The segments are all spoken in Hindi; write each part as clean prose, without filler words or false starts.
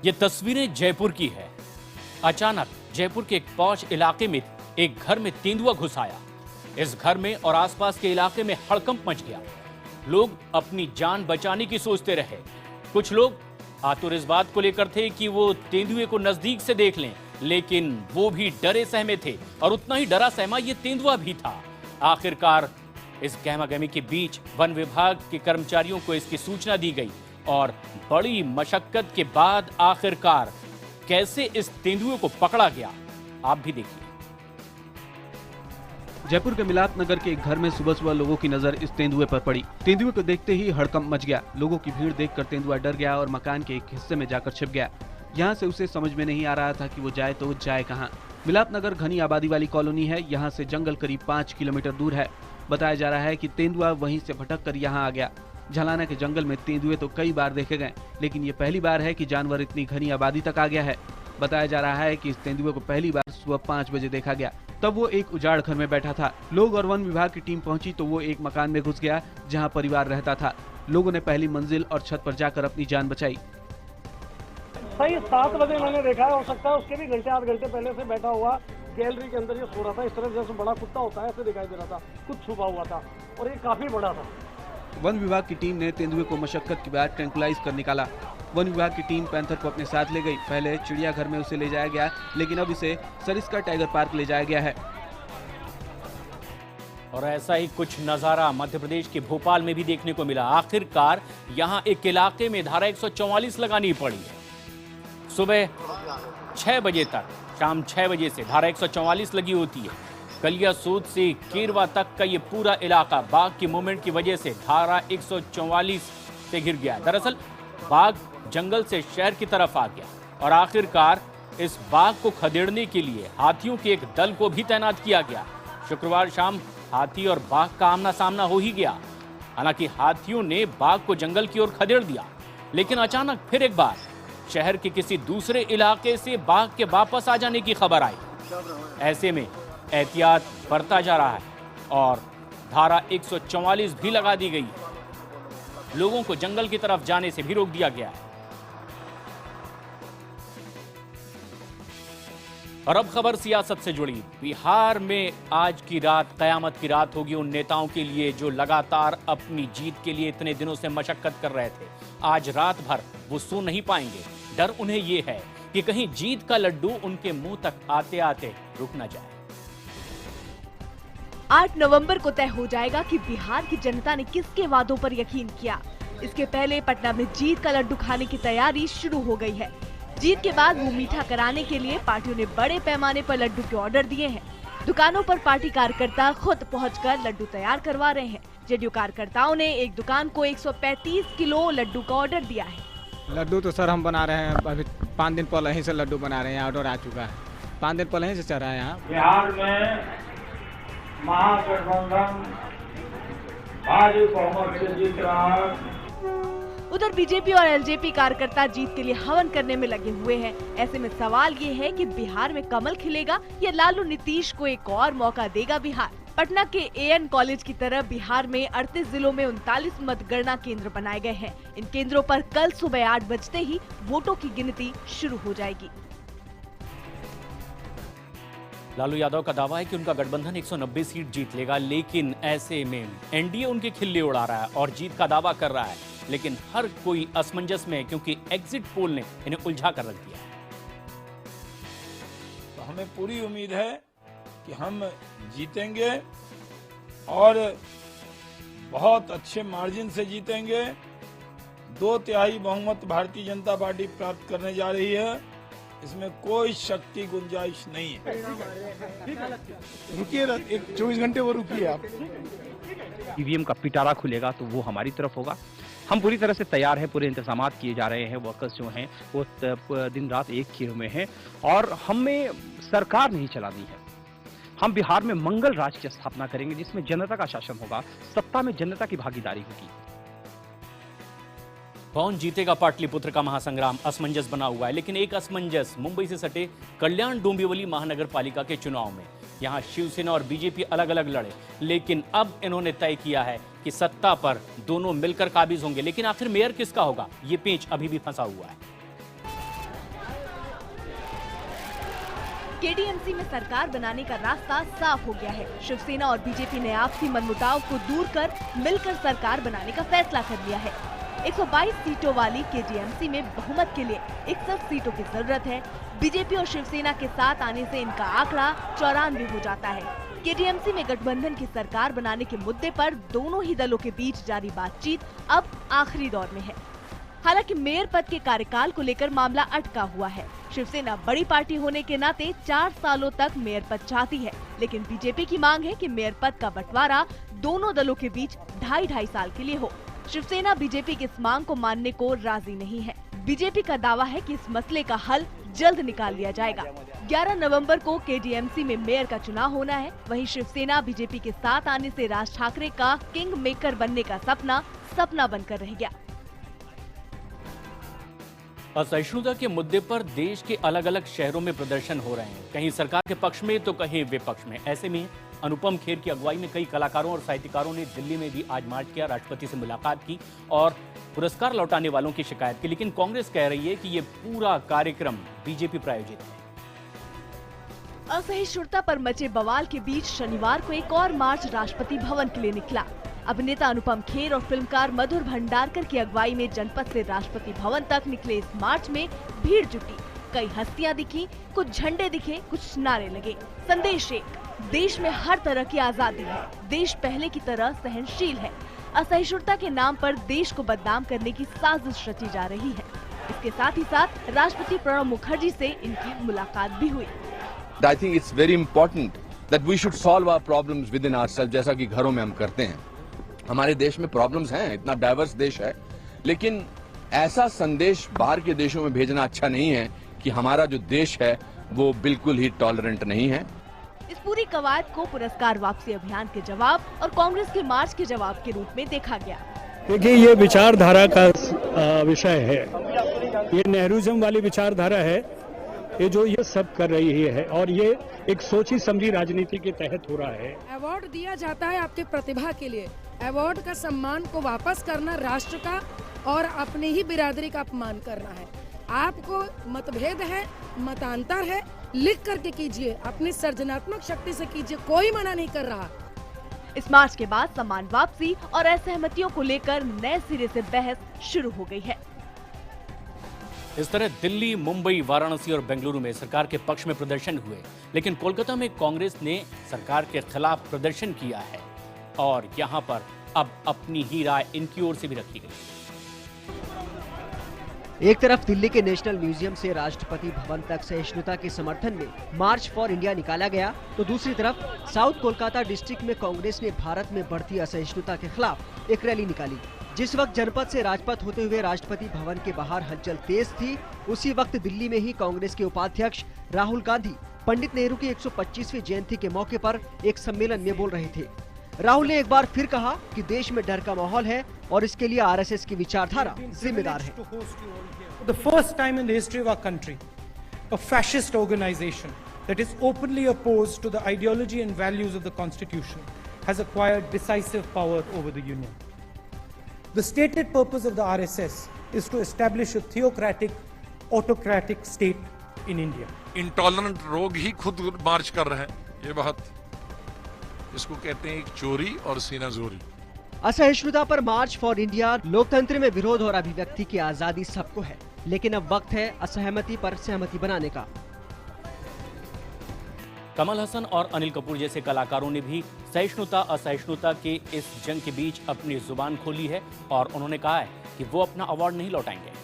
ये तस्वीरें जयपुर की है। अचानक जयपुर के एक पॉश इलाके में एक घर में तेंदुआ घुस आया। इस घर में और आसपास के इलाके में हड़कंप मच गया। लोग अपनी जान बचाने की सोचते रहे। कुछ लोग आतुर इस बात को लेकर थे कि वो तेंदुए को नजदीक से देख लें, लेकिन वो भी डरे सहमे थे और उतना ही डरा सहमा ये तेंदुआ भी था। आखिरकार इस गहमागहमी के बीच वन विभाग के कर्मचारियों को इसकी सूचना दी गई और बड़ी मशक्कत के बाद आखिरकार कैसे इस तेंदुए को पकड़ा गया, आप भी देखिए। जयपुर के मिलाप नगर के एक घर में सुबह सुबह लोगों की नजर इस तेंदुए पर पड़ी। तेंदुए को देखते ही हड़कंप मच गया। लोगों की भीड़ देखकर तेंदुआ डर गया और मकान के एक हिस्से में जाकर छिप गया। यहाँ से उसे समझ में नहीं आ रहा था कि वो जाए तो जाए कहाँ। मिलाप नगर घनी आबादी वाली कॉलोनी है। यहाँ से जंगल करीब 5 किलोमीटर दूर है। बताया जा रहा है कि तेंदुआ वहीं से भटक कर यहाँ आ गया। झलाना के जंगल में तेंदुए तो कई बार देखे गए, लेकिन ये पहली बार है कि जानवर इतनी घनी आबादी तक आ गया है। बताया जा रहा है कि इस तेंदुए को पहली बार सुबह 5 बजे देखा गया। तब वो एक उजाड़ घर में बैठा था। लोग और वन विभाग की टीम पहुंची तो वो एक मकान में घुस गया जहां परिवार रहता था। लोगों ने पहली मंजिल और छत पर जाकर अपनी जान बचाई। सही 7 बजे मैंने देखा है। हो सकता है उसके भी घंटे आध घंटे पहले से बैठा हुआ गैलरी के अंदर ये सो रहा था। इस तरह जैसे बड़ा कुत्ता होता है ऐसे दिखाई दे रहा था, कुछ छुपा हुआ था और ये काफी बड़ा था। वन विभाग की टीम ने तेंदुए को मशक्कत के बाद ट्रैंकुलाइज कर निकाला। वन विभाग की टीम पैंथर को अपने साथ ले गई। पहले चिड़ियाघर में उसे ले जाया गया, लेकिन अब इसे सरिस्का टाइगर पार्क ले जाया गया है। और ऐसा ही कुछ नजारा मध्य प्रदेश के भोपाल में भी देखने को मिला। आखिरकार यहां एक इलाके में धारा 144 लगानी पड़ी है। सुबह 6 बजे तक, शाम 6 बजे से धारा 144 लगी होती है। कलियासोत से केरवा तक का ये पूरा इलाका बाघ की मूवमेंट की वजह से धारा 144 से घिर गया। दरअसल बाघ जंगल से शहर की तरफ आ गया और आखिरकार इस बाघ को खदेड़ने के लिए हाथियों के एक दल को भी तैनात किया गया। शुक्रवार शाम हाथी और बाघ का आमना सामना हो ही गया। हालांकि हाथियों ने बाघ को जंगल की ओर खदेड़ दिया, लेकिन अचानक फिर एक बार शहर के किसी दूसरे इलाके से बाघ के वापस आ जाने की खबर आई। ऐसे में एहतियात बरता जा रहा है और धारा 144 भी लगा दी गई है। लोगों को जंगल की तरफ जाने से भी रोक दिया गया है। और अब खबर सियासत से जुड़ी। बिहार में आज की रात कयामत की रात होगी उन नेताओं के लिए जो लगातार अपनी जीत के लिए इतने दिनों से मशक्कत कर रहे थे। आज रात भर वो सो नहीं पाएंगे। डर उन्हें ये है कि कहीं जीत का लड्डू उनके मुंह तक आते आते रुक न जाए। 8 नवंबर को तय हो जाएगा कि बिहार की जनता ने किसके वादों पर यकीन किया। इसके पहले पटना में जीत का लड्डू खाने की तैयारी शुरू हो गई है। जीत के बाद मुंह मीठा कराने के लिए पार्टियों ने बड़े पैमाने पर लड्डू के ऑर्डर दिए हैं। दुकानों पर पार्टी कार्यकर्ता खुद पहुंचकर लड्डू तैयार करवा रहे हैं। जेडीयू कार्यकर्ताओं ने एक दुकान को 135 किलो लड्डू का ऑर्डर दिया है। लड्डू तो सर हम बना रहे हैं, अभी 5 दिन पहले ही से लड्डू बना रहे हैं। ऑर्डर आ चुका है, 5 दिन पहले ही से चल रहा है। यहाँ बिहार में महागठबंधन भारी बहुमत से जीत रहा है। उधर बीजेपी और एलजेपी कार्यकर्ता जीत के लिए हवन करने में लगे हुए हैं। ऐसे में सवाल ये है कि बिहार में कमल खिलेगा या लालू नीतीश को एक और मौका देगा बिहार। पटना के एएन कॉलेज की तरह बिहार में 38 जिलों में 39 मतगणना केंद्र बनाए गए हैं। इन केंद्रों पर कल सुबह 8 बजते ही वोटों की गिनती शुरू हो जाएगी। लालू यादव का दावा है कि उनका गठबंधन 190 सीट जीत लेगा, लेकिन ऐसे में एनडीए उनके खिल्ली उड़ा रहा है और जीत का दावा कर रहा है। लेकिन हर कोई असमंजस में है क्योंकि एग्जिट पोल ने इन्हें उलझा कर रख दिया है। तो हमें पूरी उम्मीद है कि हम जीतेंगे और बहुत अच्छे मार्जिन से जीतेंगे। 2/3 बहुमत भारतीय जनता पार्टी प्राप्त करने जा रही है। इसमें कोई शक्ति गुंजाइश नहीं है। रुकिए 24 घंटे वो रुकिए आप। ईवीएम का पिटारा खुलेगा तो वो हमारी तरफ होगा। हम पूरी तरह से तैयार हैं, पूरे इंतजामात किए जा रहे हैं। वर्कर्स जो हैं वो दिन रात एक किए हुए हैं और हमें सरकार नहीं चलानी है। हम बिहार में मंगल राज की स्थापना करेंगे जिसमें जनता का शासन होगा, सत्ता में जनता की भागीदारी होगी। कौन जीतेगा पाटलिपुत्र का महासंग्राम असमंजस बना हुआ है। लेकिन एक असमंजस मुंबई से सटे कल्याण डोंबिवली महानगर पालिका के चुनाव में। यहां शिवसेना और बीजेपी अलग अलग लड़े, लेकिन अब इन्होंने तय किया है कि सत्ता पर दोनों मिलकर काबिज होंगे। लेकिन आखिर मेयर किसका होगा, ये पेंच अभी भी फंसा हुआ है। केडीएमसी में सरकार बनाने का रास्ता साफ हो गया है। शिवसेना और बीजेपी ने आपसी मनमुटाव को दूर कर मिलकर सरकार बनाने का फैसला कर लिया है। 122 सीटों वाली केडीएमसी में बहुमत के लिए 61 सीटों की जरूरत है। बीजेपी और शिवसेना के साथ आने से इनका आंकड़ा 94 हो जाता है। केडीएमसी में गठबंधन की सरकार बनाने के मुद्दे पर दोनों ही दलों के बीच जारी बातचीत अब आखिरी दौर में है। हालांकि मेयर पद के कार्यकाल को लेकर मामला अटका हुआ है। शिवसेना बड़ी पार्टी होने के नाते 4 सालों तक मेयर पद चाहती है, लेकिन बीजेपी की मांग है कि मेयर पद का बंटवारा दोनों दलों के बीच 2.5 साल के लिए हो। शिवसेना बीजेपी की इस मांग को मानने को राजी नहीं है। बीजेपी का दावा है कि इस मसले का हल जल्द निकाल लिया जाएगा। 11 नवंबर को केडीएमसी में मेयर का चुनाव होना है। वहीं शिवसेना बीजेपी के साथ आने से राज ठाकरे का किंग मेकर बनने का सपना बनकर रह गया। असहिष्णुता के मुद्दे पर देश के अलग अलग शहरों में प्रदर्शन हो रहे हैं, कहीं सरकार के पक्ष में तो कहीं विपक्ष में। ऐसे में अनुपम खेर की अगुवाई में कई कलाकारों और साहित्यकारों ने दिल्ली में भी आज मार्च किया, राष्ट्रपति से मुलाकात की और पुरस्कार लौटाने वालों की शिकायत की। लेकिन कांग्रेस कह रही है कि ये पूरा कार्यक्रम बीजेपी प्रायोजित है। असहिष्णुता पर मचे बवाल के बीच शनिवार को एक और मार्च राष्ट्रपति भवन के लिए निकला। अभिनेता अनुपम खेर और फिल्मकार मधुर भंडारकर की अगुवाई में जनपद से राष्ट्रपति भवन तक निकले इस मार्च में भीड़ जुटी। कई हस्तियां दिखी, कुछ झंडे दिखे, कुछ नारे लगे। संदेश एक, देश में हर तरह की आजादी है, देश पहले की तरह सहनशील है। असहिष्णुता के नाम पर देश को बदनाम करने की साजिश रची जा रही है। इसके साथ ही साथ राष्ट्रपति प्रणब मुखर्जी से इनकी मुलाकात भी हुई। I think it's very important that we should solve our problems within ourselves, जैसा कि घरों में हम करते हैं। हमारे देश में प्रॉब्लम्स हैं, इतना डाइवर्स देश है, लेकिन ऐसा संदेश बाहर के देशों में भेजना अच्छा नहीं है कि हमारा जो देश है वो बिल्कुल ही टॉलरेंट नहीं है। इस पूरी कवायद को पुरस्कार वापसी अभियान के जवाब और कांग्रेस के मार्च के जवाब के रूप में देखा गया। देखिए, ये विचारधारा का विषय है, ये नेहरूज़म वाली विचारधारा है, ये जो ये सब कर रही है और ये एक सोची समझी राजनीति के तहत हो रहा है। अवार्ड दिया जाता है आपके प्रतिभा के लिए, अवार्ड का सम्मान को वापस करना राष्ट्र का और अपनी ही बिरादरी का अपमान करना है। आपको मतभेद है, मतांतर है, लिख करके कीजिए, अपनी सृजनात्मक शक्ति से कीजिए, कोई मना नहीं कर रहा। इस मार्च के बाद सम्मान वापसी और असहमतियों को लेकर नए सिरे से बहस शुरू हो गई है। इस तरह दिल्ली, मुंबई, वाराणसी और बेंगलुरु में सरकार के पक्ष में प्रदर्शन हुए, लेकिन कोलकाता में कांग्रेस ने सरकार के खिलाफ प्रदर्शन किया है और यहां पर अब अपनी ही राय इनकी ओर से भी रखी गई। एक तरफ दिल्ली के नेशनल म्यूजियम से राष्ट्रपति भवन तक सहिष्णुता के समर्थन में मार्च फॉर इंडिया निकाला गया, तो दूसरी तरफ साउथ कोलकाता डिस्ट्रिक्ट में कांग्रेस ने भारत में बढ़ती असहिष्णुता के खिलाफ एक रैली निकाली। जिस वक्त जनपद से राजपथ होते हुए राष्ट्रपति भवन के बाहर हलचल तेज थी, उसी वक्त दिल्ली में ही कांग्रेस के उपाध्यक्ष राहुल गांधी पंडित नेहरू की 125वीं जयंती के मौके पर एक सम्मेलन में बोल रहे थे। राहुल ने एक बार फिर कहा कि देश में डर का माहौल है और इसके लिए आरएसएस की विचारधारा जिम्मेदार है। The first time in the history of our country, a fascist organization that is openly opposed to the ideology and values of the Constitution has acquired decisive power over the Union. The stated purpose of the RSS is to establish a theocratic, autocratic state in India. Intolerant लोग ही खुद मार्च कर रहे हैं, ये बहुत, इसको कहते हैं एक चोरी और सीनाजोरी। असहिष्णुता पर मार्च फॉर इंडिया, लोकतंत्र में विरोध और अभिव्यक्ति की आजादी सबको है, लेकिन अब वक्त है असहमति पर सहमति बनाने का। कमल हसन और अनिल कपूर जैसे कलाकारों ने भी सहिष्णुता असहिष्णुता के इस जंग के बीच अपनी जुबान खोली है और उन्होंने कहा है कि वो अपना अवार्ड नहीं लौटाएंगे।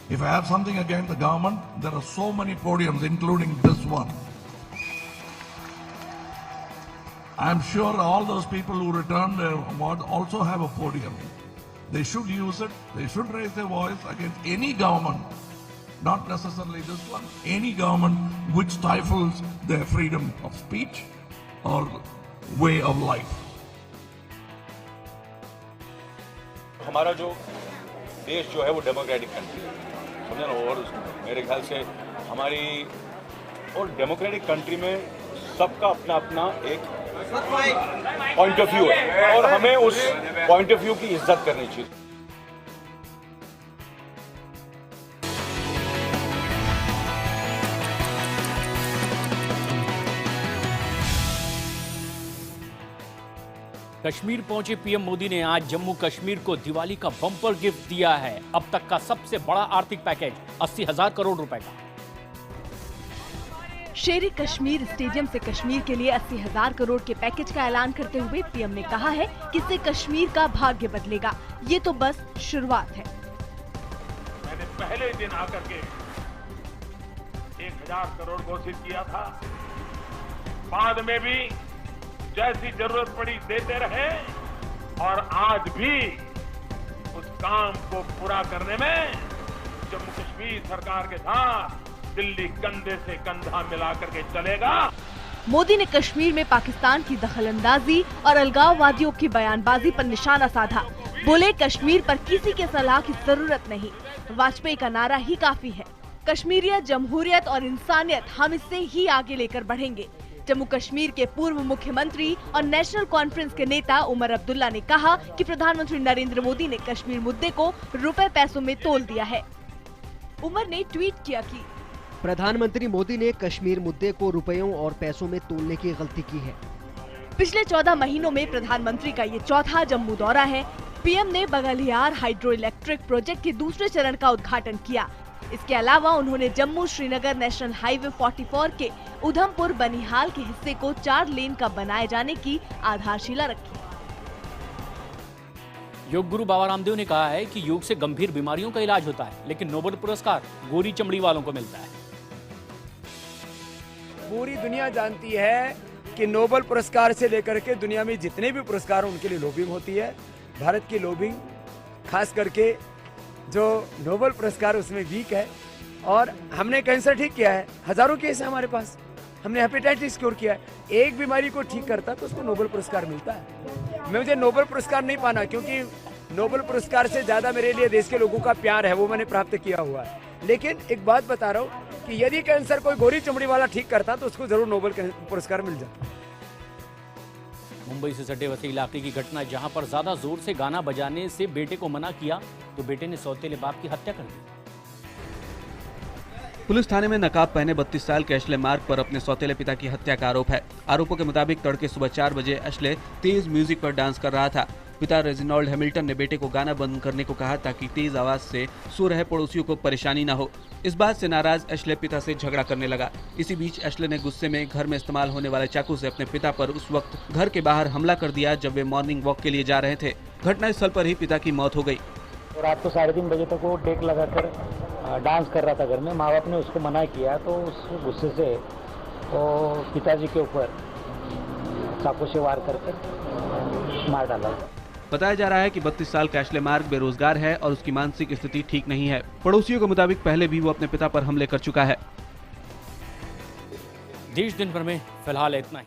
If I have something against the government, there are so many podiums, including this one. I am sure all those people who returned their award also have a podium. They should use it. They should raise their voice against any government, not necessarily this one, any government which stifles their freedom of speech or way of life. हमारा जो देश जो है वो डेमोक्रेटिक कंट्री है, समझे ना, और मेरे ख्याल से हमारी और डेमोक्रेटिक कंट्री में सबका अपना अपना एक पॉइंट ऑफ व्यू है और हमें उस पॉइंट ऑफ व्यू की इज्जत करनी चाहिए। कश्मीर पहुंचे पीएम मोदी ने आज जम्मू कश्मीर को दिवाली का बम्पर गिफ्ट दिया है। अब तक का सबसे बड़ा आर्थिक पैकेज 80,000 करोड़ रुपए का। शेर कश्मीर स्टेडियम से कश्मीर के लिए 80,000 करोड़ के पैकेज का ऐलान करते हुए पीएम ने कहा है कि इससे कश्मीर का भाग्य बदलेगा। ये तो बस शुरुआत है। मैंने पहले दिन आकर के 1,000 करोड़ घोषित किया था। बाद में भी जैसी जरूरत पड़ी देते रहे और आज भी उस काम को पूरा करने में जम्मू कश्मीर सरकार के साथ दिल्ली कंधे से कंधा मिला करके चलेगा। मोदी ने कश्मीर में पाकिस्तान की दखलंदाजी और अलगाववादियों की बयानबाजी पर निशाना साधा। बोले कश्मीर पर किसी के सलाह की जरूरत नहीं, वाजपेयी का नारा ही काफी है। कश्मीरियत, जमहूरियत और इंसानियत हम इससे ही आगे लेकर बढ़ेंगे। जम्मू कश्मीर के पूर्व मुख्यमंत्री और नेशनल कॉन्फ्रेंस के नेता उमर अब्दुल्ला ने कहा कि प्रधानमंत्री नरेंद्र मोदी ने कश्मीर मुद्दे को रुपए पैसों में तोल दिया है। उमर ने ट्वीट किया कि प्रधानमंत्री मोदी ने कश्मीर मुद्दे को रुपयों और पैसों में तोलने की गलती की है। पिछले 14 महीनों में प्रधानमंत्री का ये चौथा जम्मू दौरा है। पीएम ने बघलियार हाइड्रो इलेक्ट्रिक प्रोजेक्ट के दूसरे चरण का उद्घाटन किया। इसके अलावा उन्होंने जम्मू श्रीनगर नेशनल हाईवे 44 के उधमपुर बनिहाल के हिस्से को 4 लेन का बनाए जाने की आधारशिला रखी। योग गुरु बाबा रामदेव ने कहा है कि योग से गंभीर बीमारियों का इलाज होता है, लेकिन नोबेल पुरस्कार गोरी चमड़ी वालों को मिलता है। पूरी दुनिया जानती है कि नोबेल पुरस्कार से लेकर के दुनिया में जितने भी पुरस्कार हैं उनके लिए लॉबिंग होती है। भारत की लॉबिंग खास करके जो नोबेल पुरस्कार उसमें वीक है। और हमने कैंसर ठीक किया है, हजारों केस है हमारे पास। हमने हेपेटाइटिस क्योर किया है। एक बीमारी को ठीक करता तो उसको नोबेल पुरस्कार मिलता है। मुझे नोबेल पुरस्कार नहीं पाना, क्योंकि नोबेल पुरस्कार से ज्यादा मेरे लिए देश के लोगों का प्यार है, वो मैंने प्राप्त किया हुआ है। लेकिन एक बात बता रहा हूँ कि यदि कैंसर कोई गोरी चमड़ी वाला ठीक करता तो उसको जरूर नोबेल पुरस्कार मिल जाता। मुंबई से सटे वसी इलाके की घटना, जहां पर ज्यादा जोर से गाना बजाने से बेटे को मना किया तो बेटे ने सौतेले बाप की हत्या कर दी। पुलिस थाने में नकाब पहने 32 साल के अश्ले मार्ग पर अपने सौतेले पिता की हत्या का आरोप है। आरोपों के मुताबिक तड़के सुबह 4 बजे अश्ले तेज म्यूजिक पर डांस कर रहा था। पिता रेजिनॉल्ड हैमिल्टन ने बेटे को गाना बंद करने को कहा ताकि तेज आवाज से सो रहे पड़ोसियों को परेशानी न हो। इस बात से नाराज अश्ले पिता से झगड़ा करने लगा। इसी बीच अश्ले ने गुस्से में घर में इस्तेमाल होने वाले चाकू से अपने पिता पर उस वक्त घर के बाहर हमला कर दिया जब वे मॉर्निंग वॉक के लिए जा रहे थे। घटनास्थल पर ही पिता की मौत हो गई। रात को 3:30 बजे तक वो डेक लगाकर डांस कर रहा था घर में। माँ बाप ने उसको मना किया तो उस गुस्से से वो पिताजी के ऊपर चाकू से वार करके मार डाला। बताया जा रहा है कि 32 साल का अश्ले मार्ग बेरोजगार है और उसकी मानसिक स्थिति ठीक नहीं है। पड़ोसियों के मुताबिक पहले भी वो अपने पिता पर हमले कर चुका है। देश दिन भर में फिलहाल इतना ही।